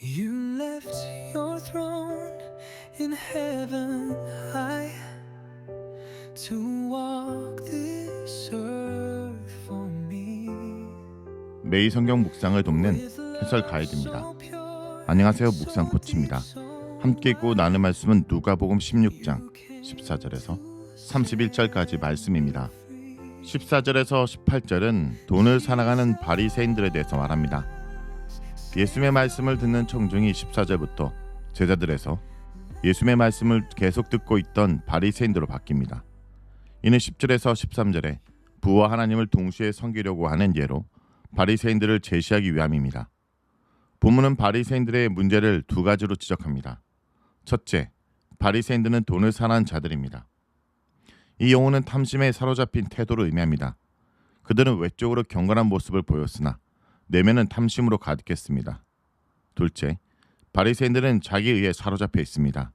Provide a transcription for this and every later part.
You left your throne in heaven high to walk this earth for me. 매일 성경 묵상을 돕는 해설 가이드입니다. 안녕하세요, 묵상 코치입니다. 함께 읽고 나눌 말씀은 누가복음 16장 14절에서 31절까지 말씀입니다. 14절에서 18절은 돈을 사랑하는 바리새인들에 대해서 말합니다. 예수님의 말씀을 듣는 청중이 14절부터 제자들에서 예수님의 말씀을 계속 듣고 있던 바리새인들로 바뀝니다. 이는 10절에서 13절에 부와 하나님을 동시에 섬기려고 하는 예로 바리새인들을 제시하기 위함입니다. 본문은 바리새인들의 문제를 두 가지로 지적합니다. 첫째, 바리새인들은 돈을 사랑하는 자들입니다. 이 용어는 탐심에 사로잡힌 태도를 의미합니다. 그들은 외적으로 경건한 모습을 보였으나 내면은 탐심으로 가득했습니다. 둘째, 바리새인들은 자기의 의에 사로잡혀 있습니다.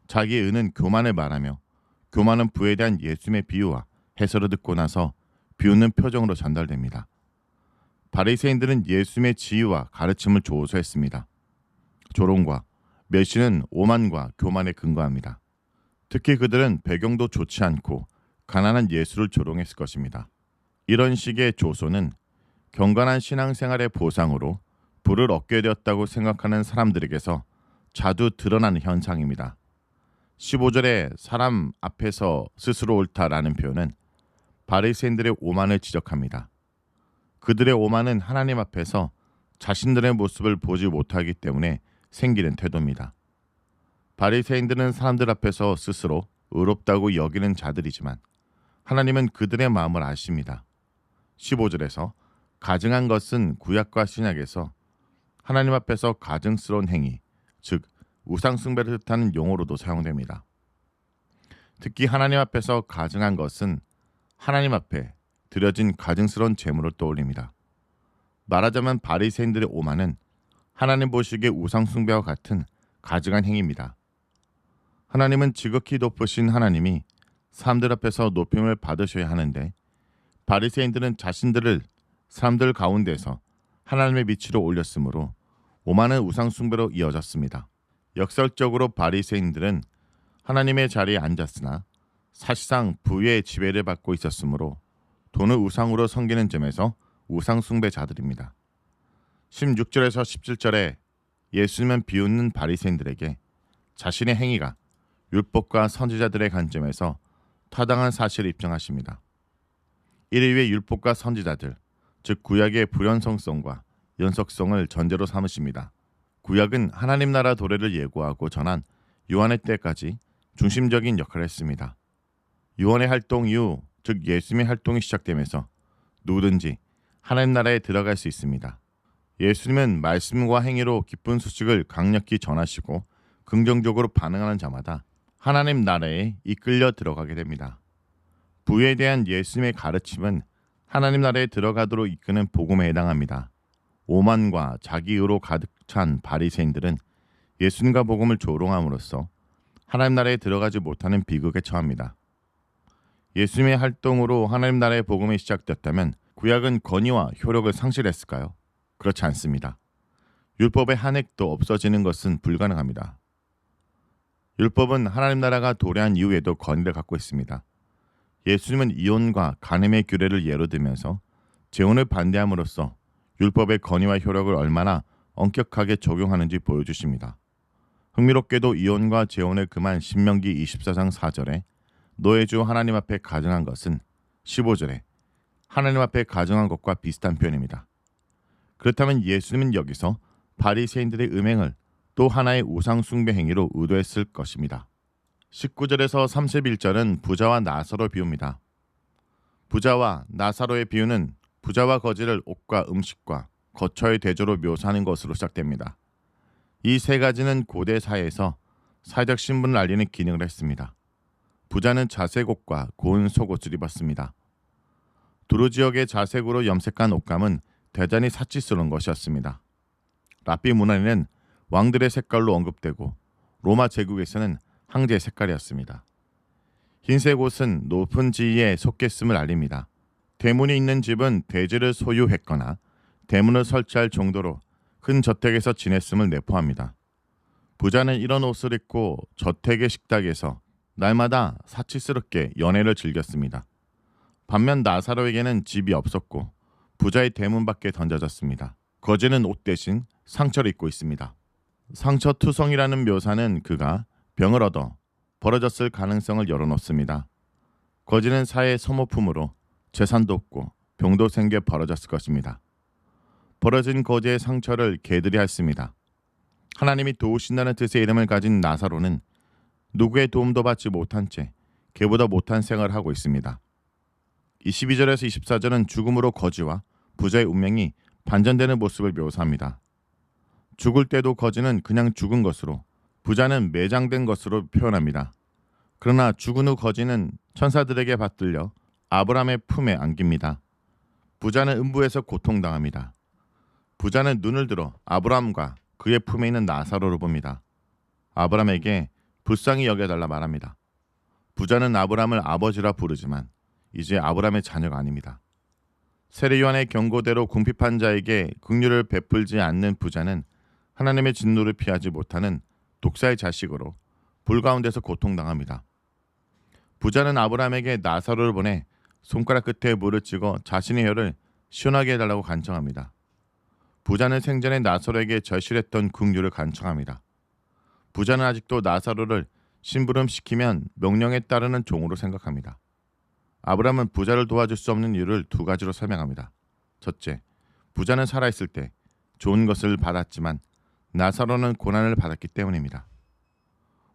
자기의 의는 교만을 말하며 교만은 부에 대한 예수님의 비유와 해설을 듣고 나서 비웃는 표정으로 전달됩니다. 바리새인들은 예수님의 지위와 가르침을 조소했습니다. 조롱과 멸시는 오만과 교만에 근거합니다. 특히 그들은 배경도 좋지 않고 가난한 예수를 조롱했을 것입니다. 이런 식의 조소는 경건한 신앙생활의 보상으로 부를 얻게 되었다고 생각하는 사람들에게서 자주 드러나는 현상입니다. 15절에 사람 앞에서 스스로 옳다라는 표현은 바리새인들의 오만을 지적합니다. 그들의 오만은 하나님 앞에서 자신들의 모습을 보지 못하기 때문에 생기는 태도입니다. 바리새인들은 사람들 앞에서 스스로 의롭다고 여기는 자들이지만 하나님은 그들의 마음을 아십니다. 15절에서 가증한 것은 구약과 신약에서 하나님 앞에서 가증스러운 행위, 즉 우상 숭배를 뜻하는 용어로도 사용됩니다. 특히 하나님 앞에서 가증한 것은 하나님 앞에 드려진 가증스러운 제물을 떠올립니다. 말하자면 바리새인들의 오만은 하나님 보시기에 우상 숭배와 같은 가증한 행위입니다. 하나님은 지극히 높으신 하나님이 사람들 앞에서 높임을 받으셔야 하는데 바리새인들은 자신들을 사람들 가운데서 하나님의 밑으로 올렸으므로 오만은 우상 숭배로 이어졌습니다. 역설적으로 바리새인들은 하나님의 자리에 앉았으나 사실상 부의 지배를 받고 있었으므로 돈을 우상으로 섬기는 점에서 우상 숭배자들입니다. 16절에서 17절에 예수님은 비웃는 바리새인들에게 자신의 행위가 율법과 선지자들의 관점에서 타당한 사실을 입증하십니다. 이를 위해 율법과 선지자들, 즉 구약의 불연성성과 연속성을 전제로 삼으십니다. 구약은 하나님 나라 도래를 예고하고 전한 요한의 때까지 중심적인 역할을 했습니다. 요한의 활동 이후, 즉 예수님의 활동이 시작되면서 누구든지 하나님 나라에 들어갈 수 있습니다. 예수님은 말씀과 행위로 기쁜 소식을 강력히 전하시고 긍정적으로 반응하는 자마다 하나님 나라에 이끌려 들어가게 됩니다. 부에 대한 예수님의 가르침은 하나님 나라에 들어가도록 이끄는 복음에 해당합니다. 오만과 자기의로 가득 찬 바리새인들은 예수님과 복음을 조롱함으로써 하나님 나라에 들어가지 못하는 비극에 처합니다. 예수님의 활동으로 하나님 나라의 복음이 시작됐다면 구약은 권위와 효력을 상실했을까요? 그렇지 않습니다. 율법의 한 획도 없어지는 것은 불가능합니다. 율법은 하나님 나라가 도래한 이후에도 권위를 갖고 있습니다. 예수님은 이혼과 간음의 규례를 예로 들면서 재혼을 반대함으로써 율법의 권위와 효력을 얼마나 엄격하게 적용하는지 보여주십니다. 흥미롭게도 이혼과 재혼을 금한 신명기 24장 4절에 너의 주 하나님 앞에 가증한 것은 15절에 하나님 앞에 가증한 것과 비슷한 표현입니다. 그렇다면 예수님은 여기서 바리새인들의 음행을 또 하나의 우상 숭배 행위로 의도했을 것입니다. 19절에서 31절은 부자와 나사로 비웁니다. 부자와 나사로의 비유는 부자와 거지를 옷과 음식과 거처의 대조로 묘사하는 것으로 시작됩니다. 이 세 가지는 고대 사회에서 사회적 신분을 알리는 기능을 했습니다. 부자는 자색 옷과 고운 속옷을 입었습니다. 두루 지역의 자색으로 염색한 옷감은 대단히 사치스러운 것이었습니다. 랍비 문화에는 왕들의 색깔로 언급되고 로마 제국에서는 황제의 색깔이었습니다. 흰색 옷은 높은 지위에 속했음을 알립니다. 대문이 있는 집은 대지를 소유했거나 대문을 설치할 정도로 큰 저택에서 지냈음을 내포합니다. 부자는 이런 옷을 입고 저택의 식탁에서 날마다 사치스럽게 연애를 즐겼습니다. 반면 나사로에게는 집이 없었고 부자의 대문 밖에 던져졌습니다. 거지는 옷 대신 상처를 입고 있습니다. 상처투성이라는 묘사는 그가 병을 얻어 벌어졌을 가능성을 열어놓습니다. 거지는 사회의 소모품으로 재산도 없고 병도 생겨 벌어졌을 것입니다. 벌어진 거지의 상처를 개들이 핥습니다. 하나님이 도우신다는 뜻의 이름을 가진 나사로는 누구의 도움도 받지 못한 채 개보다 못한 생활을 하고 있습니다. 22절에서 24절은 죽음으로 거지와 부자의 운명이 반전되는 모습을 묘사합니다. 죽을 때도 거지는 그냥 죽은 것으로, 부자는 매장된 것으로 표현합니다. 그러나 죽은 후 거지는 천사들에게 받들려 아브라함의 품에 안깁니다. 부자는 음부에서 고통당합니다. 부자는 눈을 들어 아브라함과 그의 품에 있는 나사로를 봅니다. 아브라함에게 불쌍히 여겨달라 말합니다. 부자는 아브라함을 아버지라 부르지만 이제 아브라함의 자녀가 아닙니다. 세례 요한의 경고대로 궁핍한 자에게 긍휼을 베풀지 않는 부자는 하나님의 진노를 피하지 못하는 독사의 자식으로 불 가운데서 고통당합니다. 부자는 아브라함에게 나사로를 보내 손가락 끝에 물을 찍어 자신의 혀를 시원하게 해달라고 간청합니다. 부자는 생전에 나사로에게 절실했던 긍휼을 간청합니다. 부자는 아직도 나사로를 심부름시키면 명령에 따르는 종으로 생각합니다. 아브라함은 부자를 도와줄 수 없는 이유를 두 가지로 설명합니다. 첫째, 부자는 살아있을 때 좋은 것을 받았지만 나사로는 고난을 받았기 때문입니다.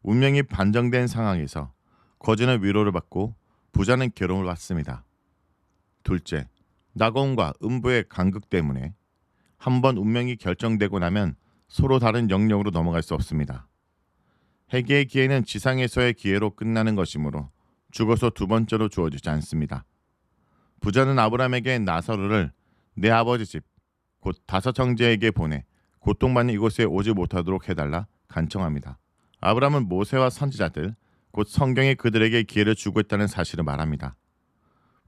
운명이 반정된 상황에서 거지는 위로를 받고 부자는 괴로움을 받습니다. 둘째, 낙원과 음부의 간극 때문에 한번 운명이 결정되고 나면 서로 다른 영역으로 넘어갈 수 없습니다. 회개의 기회는 지상에서의 기회로 끝나는 것이므로 죽어서 두 번째로 주어지지 않습니다. 부자는 아브라함에게 나사로를 내 아버지 집, 곧 다섯 형제에게 보내 고통받는 이곳에 오지 못하도록 해달라 간청합니다. 아브라함은 모세와 선지자들, 곧 성경이 그들에게 기회를 주고 있다는 사실을 말합니다.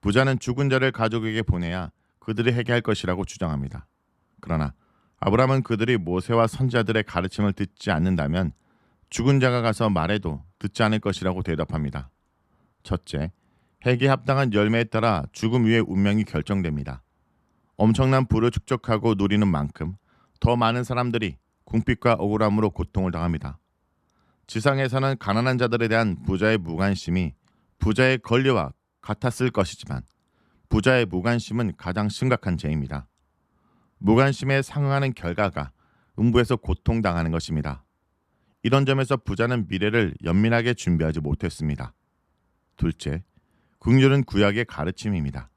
부자는 죽은 자를 가족에게 보내야 그들이 회개할 것이라고 주장합니다. 그러나 아브라함은 그들이 모세와 선지자들의 가르침을 듣지 않는다면 죽은 자가 가서 말해도 듣지 않을 것이라고 대답합니다. 첫째, 회개에 합당한 열매에 따라 죽음 위의 운명이 결정됩니다. 엄청난 부를 축적하고 누리는 만큼 더 많은 사람들이 궁핍과 억울함으로 고통을 당합니다. 지상에서는 가난한 자들에 대한 부자의 무관심이 부자의 권리와 같았을 것이지만 부자의 무관심은 가장 심각한 죄입니다. 무관심에 상응하는 결과가 음부에서 고통당하는 것입니다. 이런 점에서 부자는 미래를 연민하게 준비하지 못했습니다. 둘째, 긍휼은 구약의 가르침입니다.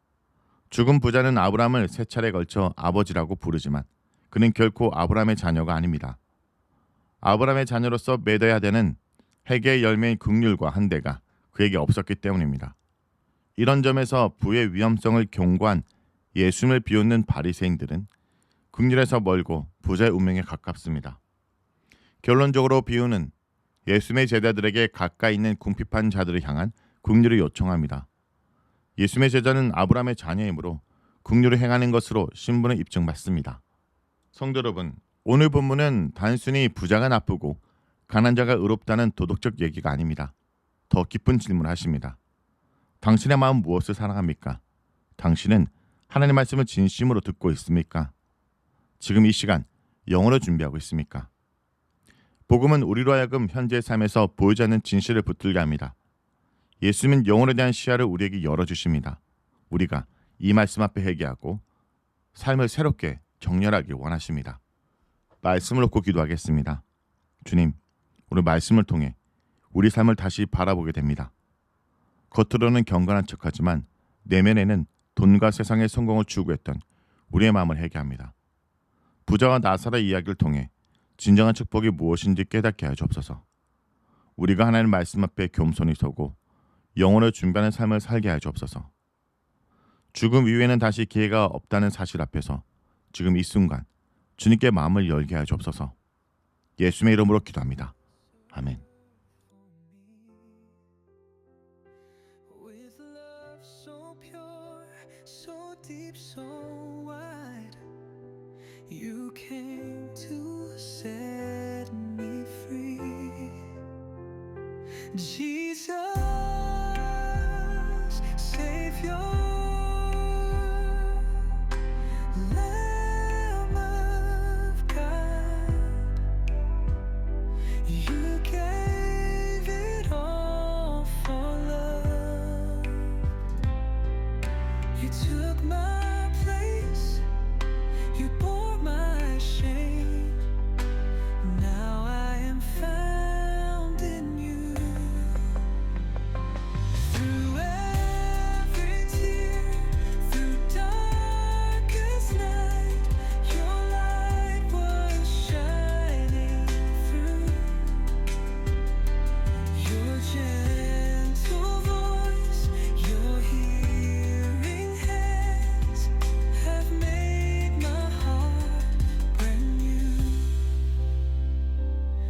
죽은 부자는 아브라함을 세 차례 걸쳐 아버지라고 부르지만 그는 결코 아브라함의 자녀가 아닙니다. 아브라함의 자녀로서 맺어야 되는 회개의 열매인 긍휼과 한대가 그에게 없었기 때문입니다. 이런 점에서 부의 위험성을 경고한 예수님을 비웃는 바리새인들은 긍휼에서 멀고 부자의 운명에 가깝습니다. 결론적으로 비유는 예수님의 제자들에게 가까이 있는 궁핍한 자들을 향한 긍휼을 요청합니다. 예수님의 제자는 아브라함의 자녀이므로 긍휼을 행하는 것으로 신분을 입증받습니다. 성도 여러분, 오늘 본문은 단순히 부자가 나쁘고 가난한 자가 의롭다는 도덕적 얘기가 아닙니다. 더 깊은 질문을 하십니다. 당신의 마음 무엇을 사랑합니까? 당신은 하나님의 말씀을 진심으로 듣고 있습니까? 지금 이 시간 영어로 준비하고 있습니까? 복음은 우리로 하여금 현재의 삶에서 보이지 않는 진실을 붙들게 합니다. 예수님은 영혼에 대한 시야를 우리에게 열어주십니다. 우리가 이 말씀 앞에 회개하고 삶을 새롭게 정렬하기 원하십니다. 말씀을 놓고 기도하겠습니다. 주님, 오늘 말씀을 통해 우리 삶을 다시 바라보게 됩니다. 겉으로는 경건한 척하지만 내면에는 돈과 세상의 성공을 추구했던 우리의 마음을 회개합니다. 부자와 나사로의 이야기를 통해 진정한 축복이 무엇인지 깨닫게 하여 주옵소서. 우리가 하나님의 말씀 앞에 겸손히 서고 영혼을 준비하는 삶을 살게 하여 주옵소서. 죽음 이후에는 다시 기회가 없다는 사실 앞에서 지금 이 순간 주님께 마음을 열게 하여 주옵소서. 예수님의 이름으로 기도합니다. 아멘. With love so pure, so deep, so wide, you came to Jesus, Savior, Lamb of God, you gave it all for love. You took my place, you bore my shame. Now I am found in you. Through every tear, through darkest night, your light was shining through. Your gentle voice, your hearing hands have made my heart brand new.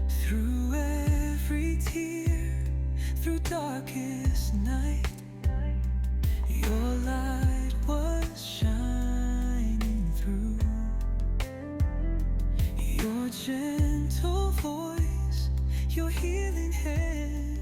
Through every tear, through darkest night, your light was shining through. Your gentle voice, your healing hand